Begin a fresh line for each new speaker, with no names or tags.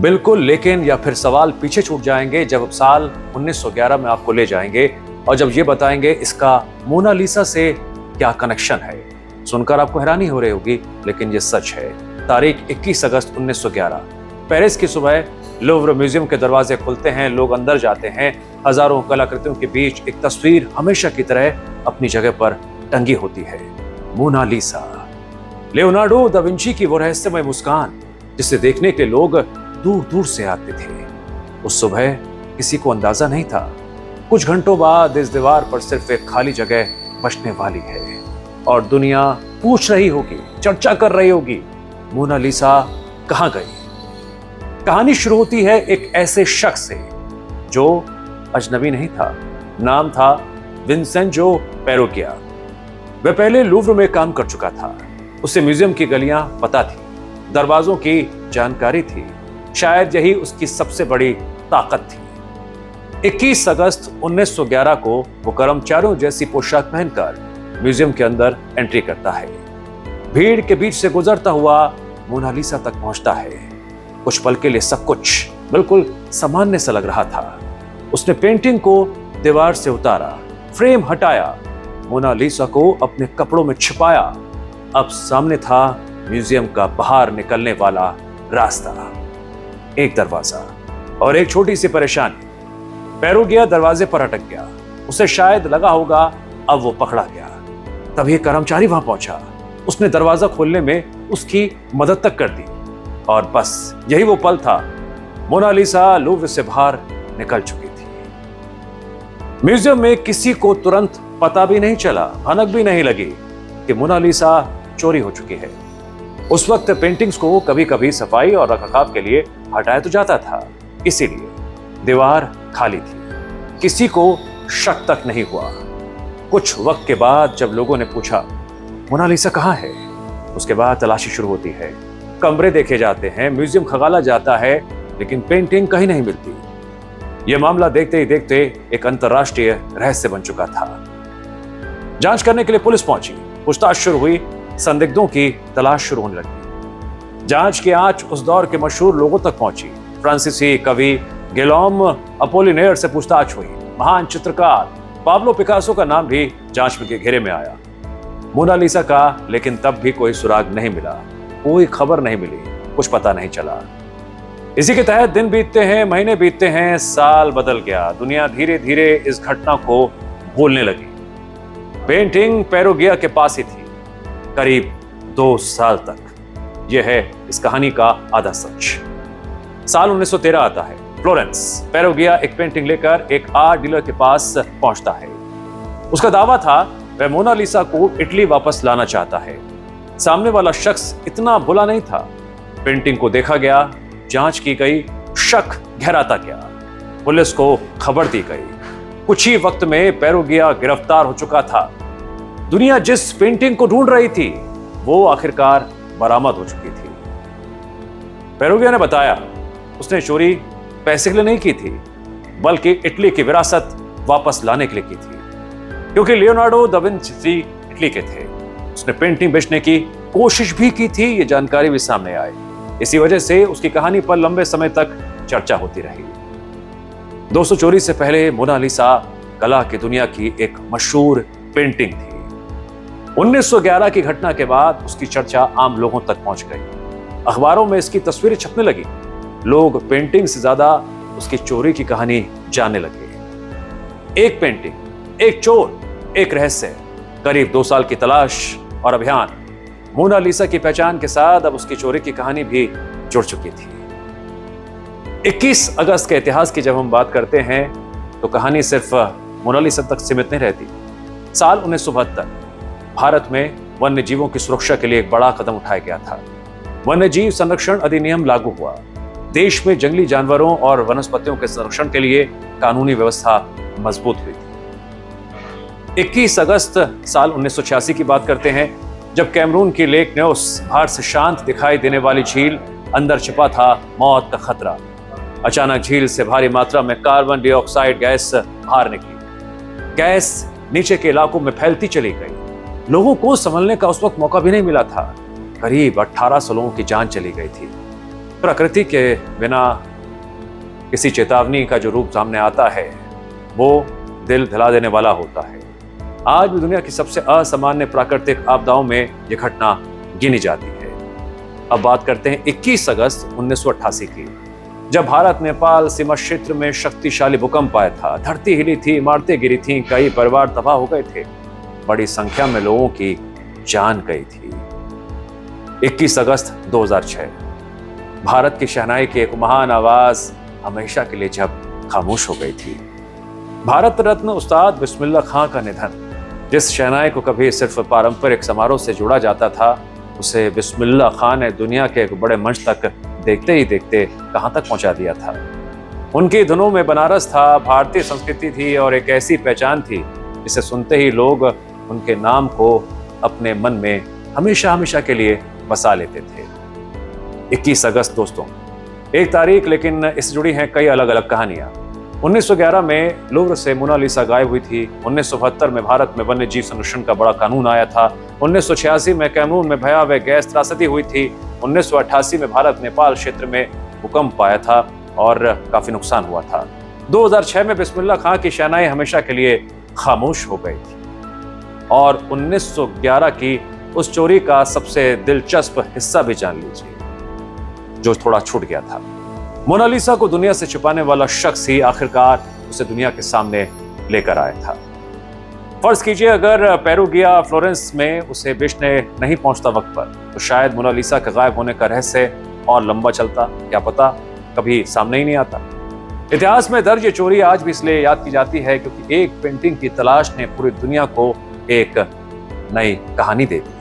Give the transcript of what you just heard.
बिल्कुल, लेकिन या फिर सवाल पीछे छूट जाएंगे जब साल 1911 में आपको ले जाएंगे और जब ये बताएंगे इसका मोनालिसा से क्या कनेक्शन है। सुनकर आपको हैरानी हो रही होगी, लेकिन ये सच है। तारीख 21 अगस्त 1911, पेरिस की सुबह लूव्र म्यूजियम के दरवाजे खुलते हैं, लोग अंदर जाते हैं। हजारों कलाकृतियों के बीच एक तस्वीर हमेशा की तरह अपनी जगह पर टंगी होती है, मोनालिसा। लियोनार्डो दा विंची की वो रहस्यमय मुस्कान जिसे देखने के लोग दूर दूर से आते थे। उस सुबह किसी को अंदाजा नहीं था, कुछ घंटों बाद इस दीवार पर सिर्फ एक खाली जगह बचने वाली है और दुनिया पूछ रही होगी, चर्चा कर रही होगी, मोनालिसा कहां गई। कहानी शुरू होती है एक ऐसे शख्स से जो अजनबी नहीं था। नाम था विंसेंजो पेरुगिया। वह पहले लूव्र में काम कर चुका था। उसे म्यूजियम की गलियां पता थी, दरवाजों की जानकारी थी। शायद यही उसकी सबसे बड़ी ताकत थी। 21 अगस्त 1911 को वो कर्मचारियों जैसी पोशाक पहनकर म्यूजियम के अंदर एंट्री करता है। भीड़ के बीच से गुजरता हुआ मोनालिसा तक पहुंचता है। कुछ पल के लिए सब कुछ बिल्कुल सामान्य सा लग रहा था। उसने पेंटिंग को दीवार से उतारा, फ्रेम हटाया, मोनालिसा को अपने कपड़ों में छिपाया। अब सामने था म्यूजियम का बाहर निकलने वाला रास्ता। एक दरवाजा और एक छोटी सी परेशानी। पेरुगिया दरवाजे पर अटक गया। उसे शायद लगा होगा अब वो पकड़ा गया। तभी एक कर्मचारी वहां पहुंचा। उसने दरवाजा खोलने में उसकी मदद तक कर दी और बस यही वो पल था। मोनालिसा लूव्र से बाहर निकल चुकी थी। म्यूजियम में किसी को तुरंत पता भी नहीं चला, भनक भी नहीं लगी कि मोनालिसा चोरी हो चुकी है। उस वक्त पेंटिंग्स को कभी कभी सफाई और रखरखाव के लिए हटाया तो जाता था, इसीलिए दीवार खाली थी। किसी को शक तक नहीं हुआ। कुछ वक्त के बाद जब लोगों ने पूछा मोनालिसा कहां है, उसके बाद तलाशी शुरू होती है। कमरे देखे जाते हैं, म्यूजियम खंगाला जाता है, लेकिन पेंटिंग कहीं नहीं मिलती। यह मामला देखते ही देखते एक अंतर्राष्ट्रीय रहस्य बन चुका था। जांच करने के लिए पुलिस पहुंची, पूछताछ शुरू हुई, संदिग्धों की तलाश शुरू होने लगी। जांच की आंच उस दौर के मशहूर लोगों तक पहुंची। फ्रांसीसी कवि गिलॉम अपोलिनेयर से पूछताछ हुई। महान चित्रकार पाब्लो पिकासो का नाम भी जांच के घेरे में आया। मोनालिसा का लेकिन तब भी कोई सुराग नहीं मिला, कोई खबर नहीं मिली, कुछ पता नहीं चला। इसी के तहत दिन बीतते हैं, महीने बीतते हैं, साल बदल गया। दुनिया धीरे धीरे इस घटना को भूलने लगी। पेंटिंग पेरुगिया के पास ही थी करीब 2 साल तक। यह है इस कहानी का आधा सच। साल 1913 आता है। फ्लोरेंस। पेरुगिया एक पेंटिंग लेकर एक आर्ट डीलर के पास पहुंचता है। उसका दावा था वह मोनालिसा को इटली वापस लाना चाहता है। सामने वाला शख्स इतना भोला नहीं था। पेंटिंग को देखा गया, जांच की गई, शक गहराता गया। पुलिस को खबर दी गई। कुछ ही वक्त में पेरुगिया गिरफ्तार हो चुका था। दुनिया जिस पेंटिंग को ढूंढ रही थी वो आखिरकार बरामद हो चुकी थी। पेरुगिया ने बताया उसने चोरी पैसे के लिए नहीं की थी, बल्कि इटली की विरासत वापस लाने के लिए की थी, क्योंकि लियोनार्डो दा विंची इटली के थे। उसने पेंटिंग बेचने की कोशिश भी की थी, ये जानकारी भी सामने आई। इसी वजह से उसकी कहानी पर लंबे समय तक चर्चा होती रही। दोस्तों, चोरी से पहले मोनालिसा कला की दुनिया की एक मशहूर पेंटिंग थी। 1911 की घटना के बाद उसकी चर्चा आम लोगों तक पहुंच गई। अखबारों में इसकी तस्वीरें छपने लगी। लोग पेंटिंग से ज्यादा उसकी चोरी की कहानी जानने लगे। एक पेंटिंग, एक चोर, एक रहस्य, करीब 2 साल की तलाश और अभियान। मोनालिसा की पहचान के साथ अब उसकी चोरी की कहानी भी जुड़ चुकी थी। 21 अगस्त के इतिहास की जब हम बात करते हैं तो कहानी सिर्फ मोनालिसा तक सीमित नहीं रहती। साल 1972 भारत में वन्य जीवों की सुरक्षा के लिए एक बड़ा कदम उठाया गया था। वन्य जीव संरक्षण अधिनियम लागू हुआ। देश में जंगली जानवरों और वनस्पतियों के संरक्षण के लिए कानूनी व्यवस्था मजबूत हुई थी। 21 अगस्त साल 1986 की बात करते हैं, जब कैमरून की लेक न्योस बाहर से शांत दिखाई देने वाली झील, अंदर छिपा था मौत का खतरा। अचानक झील से भारी मात्रा में कार्बन डाइऑक्साइड गैस बाहर निकली। गैस नीचे के इलाकों में फैलती चली गई। लोगों को संभलने का उस वक्त मौका भी नहीं मिला था। करीब 1800 लोगों की जान चली गई थी। प्रकृति के बिना किसी चेतावनी का जो रूप सामने आता है वो दिल हिला देने वाला होता है। आज भी दुनिया की सबसे असामान्य प्राकृतिक आपदाओं में यह घटना गिनी जाती है। अब बात करते हैं 21 अगस्त 1988 की, जब भारत नेपाल सीमा क्षेत्र में शक्तिशाली भूकंप आया था। धरती हिली थी, इमारतें गिरी थीं, कई परिवार तबाह हो गए थे, बड़ी संख्या में लोगों की जान गई थी। 21 अगस्त 2006 भारत की शहनाई की एक महान आवाज हमेशा के लिए जब खामोश हो गई थी। भारत रत्न उस्ताद बिस्मिल्लाह खां का निधन। जिस शहनाई को कभी सिर्फ पारंपरिक समारोह से जोड़ा जाता था, उसे बिस्मिल्लाह खां ने दुनिया के एक बड़े मंच तक देखते ही देखते कहां तक पहुंचा दिया था। उनकी धुनों में बनारस था, भारतीय संस्कृति थी और एक ऐसी पहचान थी जिसे सुनते ही लोग उनके नाम को अपने मन में हमेशा हमेशा के लिए बसा लेते थे। 21 अगस्त दोस्तों, एक तारीख, लेकिन इससे जुड़ी हैं कई अलग अलग कहानियां। 1911 में लुव्र से मोनालिसा गायब हुई थी। 1972 में भारत में वन्य जीव संरक्षण का बड़ा कानून आया था। 1986 में कैमरून में भयावह गैस त्रासदी हुई थी। 1988 में भारत नेपाल क्षेत्र में भूकंप आया था और काफी नुकसान हुआ था। 2006 में बिस्मिल्लाह खां की शहनाई हमेशा के लिए खामोश हो गई थी। और 1911 की उस चोरी का सबसे दिलचस्प हिस्सा भी जान लीजिए, जो थोड़ा छूट गया था। मोनालिसा को दुनिया से छुपाने वाला शख्स ही आखिरकार उसे दुनिया के सामने लेकर आया था। फर्ज कीजिए अगर पेरुगिया फ्लोरेंस में उसे बेचने नहीं पहुंचता वक्त पर, तो शायद मोनालिसा के गायब होने का रहस्य और लंबा चलता, क्या पता कभी सामने ही नहीं आता। इतिहास में दर्ज ये चोरी आज भी इसलिए याद की जाती है क्योंकि एक पेंटिंग की तलाश ने पूरी दुनिया को एक नई कहानी दे दी।